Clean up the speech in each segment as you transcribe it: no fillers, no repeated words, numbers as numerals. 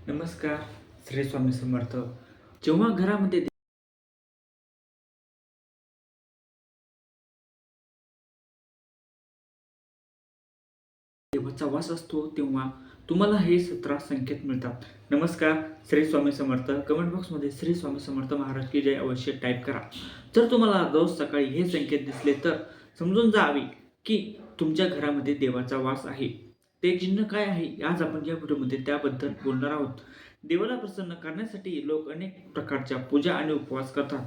नमस्कार. श्री स्वामी समर्थ. जेव्हा घरामध्ये देवाचा वास असतो तेव्हा तुम्हाला हे 17 संकेत मिळतात. नमस्कार. श्री स्वामी समर्थ. कमेंट बॉक्समध्ये श्री स्वामी समर्थ महाराज की जय अवश्य टाईप करा. जर तुम्हाला रोज सकाळी हे संकेत दिसले तर समजून जावे की तुमच्या घरामध्ये देवाचा वास आहे. ते चिन्ह काय आहे आज आपण या व्हिडिओमध्ये त्याबद्दल बोलणार आहोत. देवाला प्रसन्न करण्यासाठी लोक अनेक प्रकारच्या पूजा आणि उपवास करतात.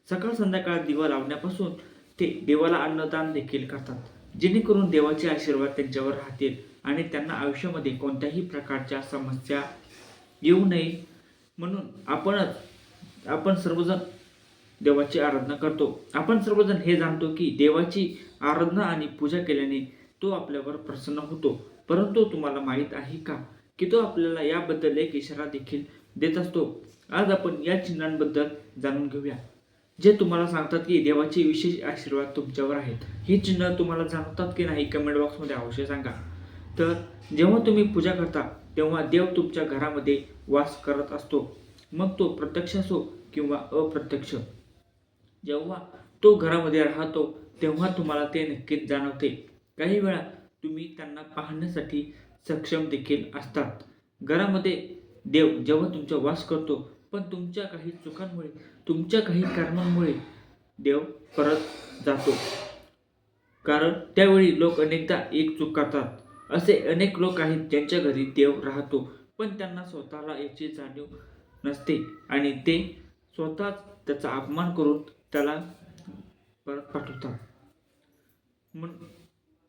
सकाळ संध्याकाळ दिवा लावण्यापासून ते देवाला अन्नदान देखील करतात, जेणेकरून देवाचे आशीर्वाद त्यांच्यावर राहतील आणि त्यांना आयुष्यामध्ये कोणत्याही प्रकारच्या समस्या येऊ नये. म्हणून आपण सर्वजण देवाची आराधना करतो. आपण सर्वजण हे जाणतो की देवाची आराधना आणि पूजा केल्याने तो आपल्यावर प्रसन्न होतो. परंतु तुम्हाला माहीत आहे का की तो आपल्याला याबद्दल एक इशारा देखील देत असतो. आज आपण या चिन्हांबद्दल जाणून घेऊया, जे तुम्हाला सांगतात की देवाचे विशेष आशीर्वाद तुमच्यावर आहेत. हे चिन्ह तुम्हाला जाणवतात की नाही कमेंट बॉक्समध्ये अवश्य सांगा. तर जेव्हा तुम्ही पूजा करता तेव्हा देव तुमच्या घरामध्ये वास करत असतो, मग तो प्रत्यक्ष असो किंवा अप्रत्यक्ष. जेव्हा तो घरामध्ये राहतो तेव्हा तुम्हाला ते नक्कीच जाणवते. काही वेळा तुम्ही त्यांना पाहण्यासाठी सक्षम देखील असतात. घरामध्ये देव जेव्हा तुमचा वास करतो, पण तुमच्या काही चुकांमुळे, तुमच्या काही कारणांमुळे देव परत जातो. कारण त्यावेळी लोक अनेकदा एक चूक करतात. असे अनेक लोक आहेत ज्यांच्या घरी देव राहतो, पण त्यांना स्वतःला याची जाणीव नसते आणि ते स्वतःच त्याचा अपमान करून त्याला परत पाठवतात.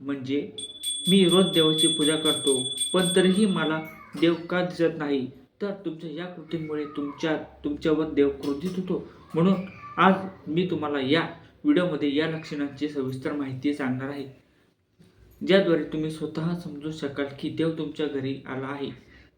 म्हणजे मी रोज देवाची पूजा करतो, पण तरीही मला देव का दिसत नाही. तर तुमच्या या कृतीमुळे तुमच्यावर देव क्रोधित होतो. म्हणून आज मी तुम्हाला या व्हिडिओमध्ये या लक्षणांची सविस्तर माहिती सांगणार आहे, ज्याद्वारे तुम्ही स्वतः समजू शकाल की देव तुमच्या घरी आला आहे.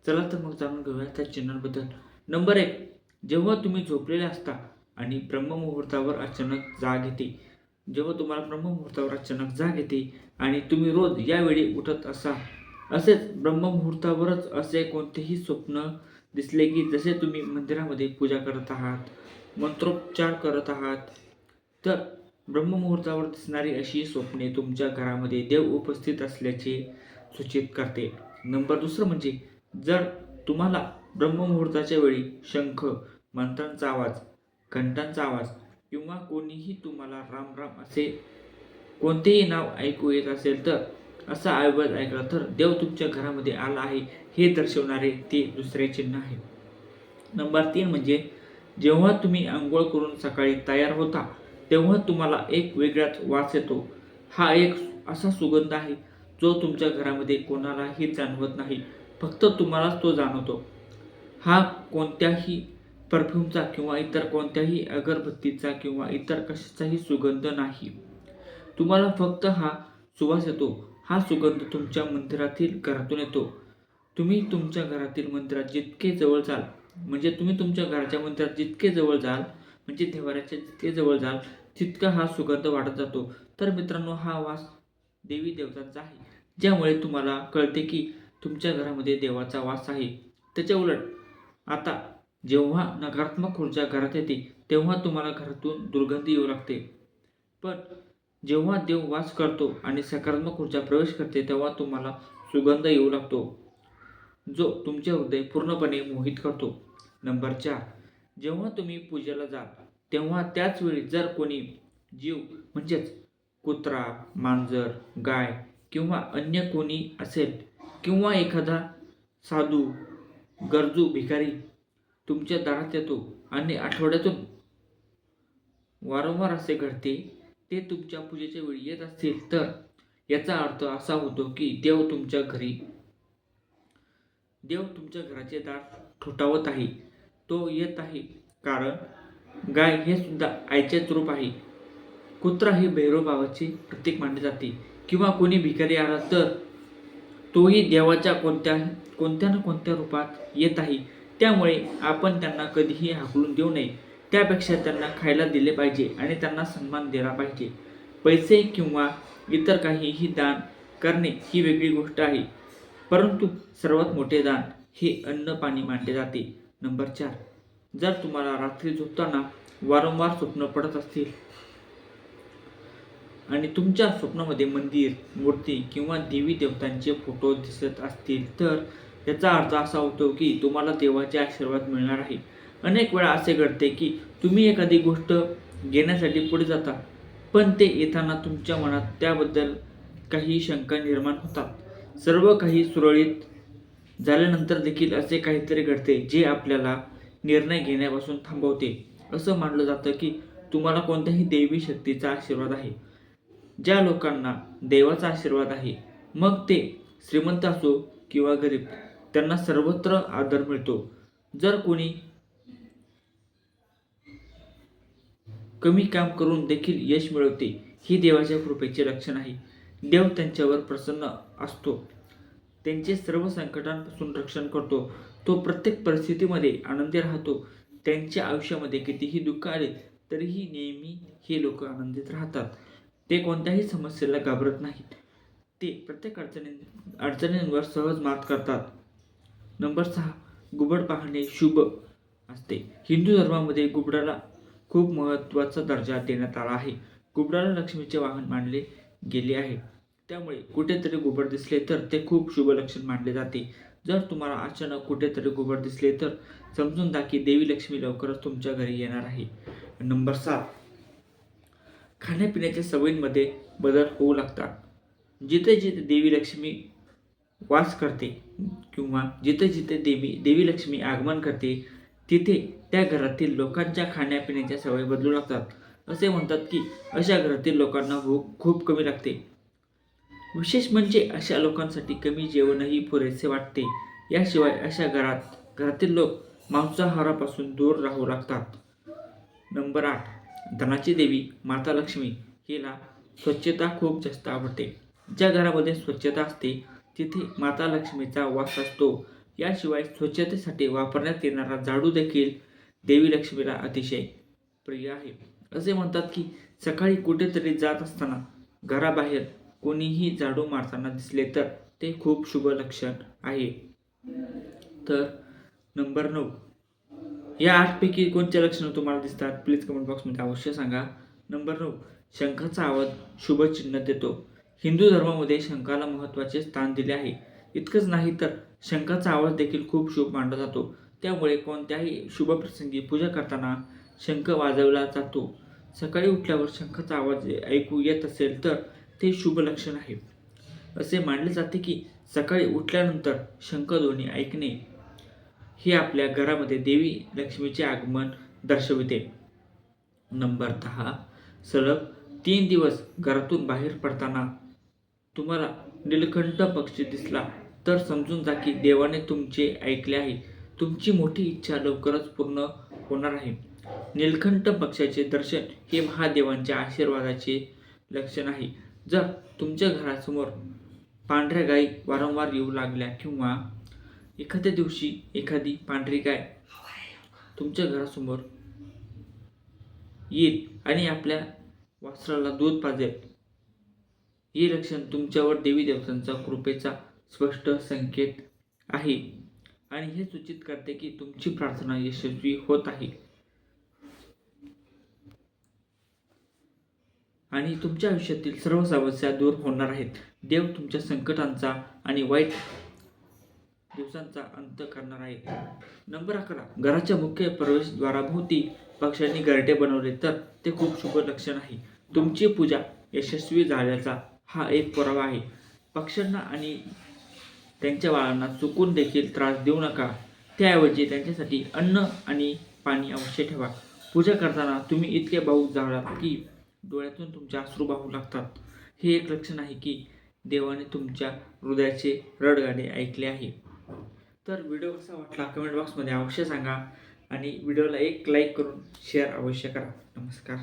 चला तर मग जाणून घेऊया त्या चिन्हांबद्दल. नंबर 1. जेव्हा तुम्ही झोपलेले असता आणि ब्रह्ममुहूर्तावर अचानक जाग येते. जेव्हा तुम्हाला ब्रह्ममुहूर्तावर अचानक जाग येते आणि तुम्ही रोज यावेळी उठत असाल, असेच ब्रह्ममुहूर्तावरच असे कोणतेही स्वप्न दिसले की जसे तुम्ही मंदिरामध्ये पूजा करत आहात, मंत्रोच्चार करत आहात, तर ब्रह्ममुहूर्तावर दिसणारी अशी स्वप्ने तुमच्या घरामध्ये देव उपस्थित असल्याचे सूचित करते. नंबर 2 म्हणजे जर तुम्हाला ब्रह्ममुहूर्ताच्या वेळी शंख, मंत्रांचा आवाज, घंटांचा आवाज किंवा कोणीही तुम्हाला राम राम असे कोणतेही नाव ऐकू येत असेल, तर असा आवाज ऐकला तर देव तुमच्या घरामध्ये आला आहे हे दर्शवणारे ते दुसरे चिन्ह आहे. नंबर 3 म्हणजे जेव्हा तुम्ही आंघोळ करून सकाळी तयार होता तेव्हा तुम्हाला एक वेगळाच वास येतो. हा एक असा सुगंध आहे जो तुमच्या घरामध्ये कोणालाही जाणवत नाही, फक्त तुम्हालाच तो जाणवतो. हा कोणत्याही परफ्यूमचा किंवा इतर कोणत्याही अगरबत्तीचा किंवा इतर कशाचाही सुगंध नाही. तुम्हाला फक्त हा सुवास येतो. हा सुगंध तुमच्या मंदिरातील घरातून येतो. तुम्ही तुमच्या घरातील मंदिरात जितके जवळ जाल, म्हणजे तुम्ही तुमच्या घराच्या मंदिरात जितके जवळ जाल, म्हणजे देवाऱ्याच्या जितके जवळ जाल, तितका हा सुगंध वाढत जातो. तर मित्रांनो, हा वास देवी देवतांचा आहे, ज्यामुळे तुम्हाला कळते की तुमच्या घरामध्ये देवाचा वास आहे. त्याच्या उलट आता जेव्हा नकारात्मक ऊर्जा घरात येते तेव्हा तुम्हाला घरातून दुर्गंधी येऊ लागते. पण जेव्हा देव वास करतो आणि सकारात्मक ऊर्जा प्रवेश करते तेव्हा तुम्हाला सुगंध येऊ लागतो, जो तुमचे हृदय पूर्णपणे मोहित करतो. नंबर 4. जेव्हा तुम्ही पूजेला जाल तेव्हा त्याच वेळी जर कोणी जीव म्हणजेच कुत्रा, मांजर, गाय किंवा अन्य कोणी असेल किंवा एखादा साधू, गरजू भिकारी तुमच्या दारात येतो आणि आठवड्यातून वारंवार असे घडते, ते तुमच्या पूजेच्या वेळी येत असतील, तर याचा अर्थ असा होतो की देव तुमच्या घराचे दार ठोठावत आहे. तो येत आहे. कारण गाय हे सुद्धा आईचेच रूप आहे. कुत्रा हे भैरव बाबाचे प्रतीक मानले जाते. किंवा कोणी भिकारी आला तर तोही देवाच्या कोणत्या ना कोणत्या रूपात येत आहे. त्यामुळे आपण त्यांना कधीही हाकलून देऊ नये. त्यापेक्षा त्यांना खायला दिले पाहिजे आणि त्यांना सन्मान दिला पाहिजे. पैसे किंवा इतर काहीही दान करणे ही वेगळी गोष्ट आहे, परंतु सर्वात मोठे दान हे अन्न पाणी मानले जाते. नंबर 4, जर तुम्हाला रात्री झोपताना वारंवार स्वप्न पडत असतील आणि तुमच्या स्वप्नामध्ये मंदिर, मूर्ती किंवा देवी देवतांचे फोटो दिसत असतील तर याचा अर्थ असा होतो की तुम्हाला देवाचे आशीर्वाद मिळणार आहे. अनेक वेळा असे घडते की तुम्ही एखादी गोष्ट घेण्यासाठी पुढे जाता, पण ते येताना तुमच्या मनात त्याबद्दल काही शंका निर्माण होतात. सर्व काही सुरळीत झाल्यानंतर देखील असे काहीतरी घडते जे आपल्याला निर्णय घेण्यापासून थांबवते. असं मानलं जातं की तुम्हाला कोणत्याही दैवी शक्तीचा आशीर्वाद आहे. ज्या लोकांना देवाचा आशीर्वाद आहे, मग ते श्रीमंत असो किंवा गरीब, त्यांना सर्वत्र आदर मिळतो. जर कोणी कमी काम करून देखील यश मिळवते, ही देवाच्या कृपेचे लक्षण आहे. देव त्यांच्यावर प्रसन्न असतो, त्यांचे सर्व संकटांपासून रक्षण करतो. तो प्रत्येक परिस्थितीमध्ये आनंदी राहतो. त्यांच्या आयुष्यामध्ये कितीही दुःख आले तरीही नेहमी हे लोक आनंदित राहतात. ते कोणत्याही समस्येला घाबरत नाहीत. ते प्रत्येक अडचणींवर सहज मात करतात. नंबर 6, घुबड पाहणे शुभ असते. हिंदू धर्मामध्ये घुबडाला खूप महत्त्वाचा दर्जा देण्यात आला आहे. घुबडाला लक्ष्मीचे वाहन मानले गेले आहे. त्यामुळे कुठेतरी घुबड दिसले तर ते खूप शुभ लक्षण मानले जाते. जर तुम्हाला अचानक कुठेतरी घुबड दिसले तर समजून जा की देवी लक्ष्मी लवकरच तुमच्या घरी येणार आहे. नंबर 7, खाण्यापिण्याच्या सवयींमध्ये बदल होऊ लागतात. जिथे जिथे देवी लक्ष्मी वास करते किंवा जिथे जिथे देवी लक्ष्मी आगमन करते, तिथे त्या घरातील लोकांच्या खाण्यापिण्याच्या सवयी बदलू लागतात. असे म्हणतात की अशा घरातील लोकांना भूक खूप कमी लागते. विशेष म्हणजे अशा लोकांसाठी कमी जेवणही पुरेसे वाटते. याशिवाय अशा घरातील लोक मांसाहारापासून दूर राहू लागतात. नंबर 8, धनाची देवी माता लक्ष्मी हिला स्वच्छता खूप जास्त आवडते. ज्या घरामध्ये स्वच्छता असते तिथे माता लक्ष्मीचा वास असतो. याशिवाय स्वच्छतेसाठी वापरण्यात येणारा झाडू देखील देवी लक्ष्मीला अतिशय प्रिय आहे. असे म्हणतात की सकाळी कुठेतरी जात असताना घराबाहेर कोणीही झाडू मारताना दिसले तर ते खूप शुभ लक्षण आहे. तर नंबर 9, या 8 पैकी कोणते लक्षणं तुम्हाला दिसतात प्लीज कमेंट बॉक्समध्ये अवश्य सांगा. नंबर 9, शंखाचा आवाज शुभ चिन्ह देतो. हिंदू धर्मामध्ये शंखाला महत्त्वाचे स्थान दिले आहे. इतकंच नाही तर शंखाचा आवाज देखील खूप शुभ मानला जातो. त्यामुळे कोणत्याही शुभ प्रसंगी पूजा करताना शंख वाजवला जातो. सकाळी उठल्यावर शंखाचा आवाज ऐकू येत असेल तर ते शुभ लक्षण आहे. असे मानले जाते की सकाळी उठल्यानंतर शंखध्वनी ऐकणे हे आपल्या घरामध्ये देवी लक्ष्मीचे आगमन दर्शविते. नंबर 10, सलग 3 दिवस घरातून बाहेर पडताना तुम्हाला नीलकंठ पक्षी दिसला तर समजून जा की देवाने तुमचे ऐकले आहे. तुमची मोठी इच्छा लवकरच पूर्ण होणार आहे. नीलकंठ पक्षाचे दर्शन हे महादेवांच्या आशीर्वादाचे लक्षण आहे. जर तुमच्या घरासमोर पांढऱ्या गायी वारंवार येऊ लागल्या किंवा एखाद्या दिवशी एखादी पांढरी गाय तुमच्या घरासमोर येईल आणि आपल्या वासराला दूध पाजेल, हे लक्षण तुमच्यावर देवी देवतांचा कृपेचा स्पष्ट संकेत आहे आणि हे सूचित करते की तुमची प्रार्थना यशस्वी होत आहे आणि तुमच्या आयुष्यातील सर्व समस्या दूर होणार आहेत. देव तुमच्या संकटांचा आणि वाईट दिवसांचा अंत करणार आहे. नंबर 11, घराच्या मुख्य प्रवेशद्वाराभोवती पक्ष्यांनी घरटे बनवले तर ते खूप शुभ लक्षण आहे. तुमची पूजा यशस्वी झाल्याचा हा एक पुरावा आहे. पक्ष्यांना आणि त्यांच्या बाळांना चुकून देखील त्रास देऊ नका. त्याऐवजी त्यांच्यासाठी अन्न आणि पाणी अवश्य ठेवा. पूजा करताना तुम्ही इतके भावूक झालात की डोळ्यातून तुमचे अश्रू वाहू लागतात. हे एक लक्षण आहे की देवाने तुमच्या हृदयाचे रडगाणे ऐकले आहे. तर व्हिडिओ कसा वाटला कमेंट बॉक्समध्ये अवश्य सांगा आणि व्हिडिओला एक लाईक करून शेअर अवश्य करा. नमस्कार.